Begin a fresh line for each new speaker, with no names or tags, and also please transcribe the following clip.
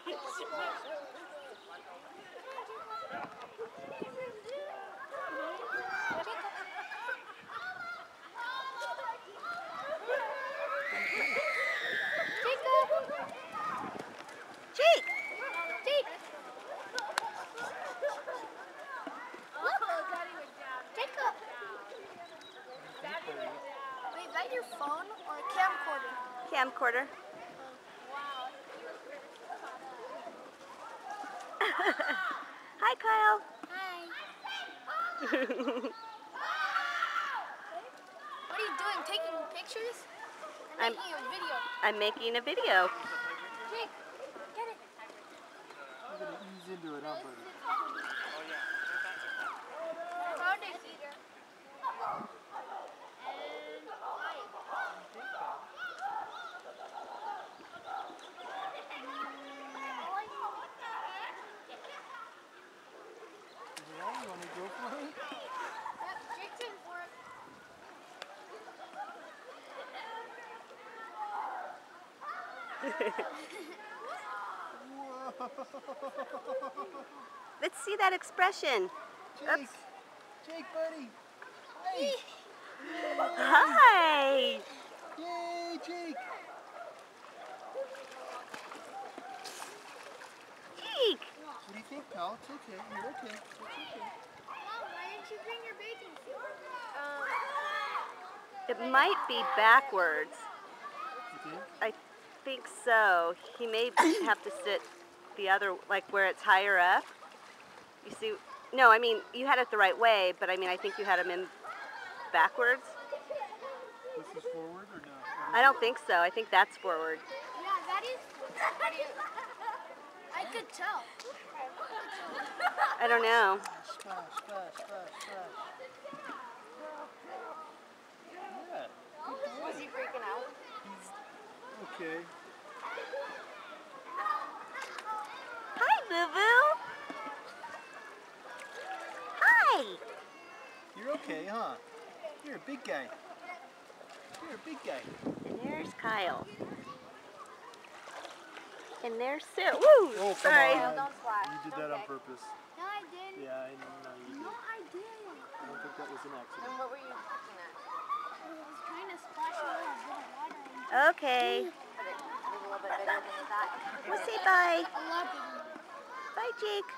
Jake! Jake! Jacob! Wait, is that your phone or a camcorder?
Camcorder. Hi, Kyle.
Hi. What are you doing? Taking pictures? Or
I'm-
making a video?
I'm making a video.
Jake, get it.
I'm gonna ease into it, huh, buddy?
Found it, Peter. And light.
Yeah, you wanna go for it?
Yep, Jake's in for it.
Let's see that expression.
Jake!
Oops.
Jake, buddy! Hey!
Hi!
Yay, Jake!
Jake!
What do you think, pal? It's okay. You're okay. It's okay.
Mom, why didn't you bring your baking soda?
It might be backwards.
You think?
I think so. He may have to sit the other, like where it's higher up. You see? No, I mean, you had it the right way, but I mean, I think you had him in backwards.
This is forward or no?
I don't think so. I think that's forward.
Yeah, that is. I could tell.
I don't know.
Splash, splash, splash, splash. Yeah.
Was he freaking out?
Okay.
Hi, Boo Boo. Hi.
You're okay, huh? You're a big guy. You're a big guy.
And there's Kyle. And there's Sarah. Woo!
Oh, come
Sorry.
on.
Don't splash.
You did that on purpose.
No, I didn't.
Yeah, I know you
No,
did.
I didn't.
I don't think that was an accident.
And what were you looking at? I was trying to splash a little bit of water in.
Okay.
But it was a little bit bigger than you thought.
We'll say bye.
I love it.
Bye, Jake.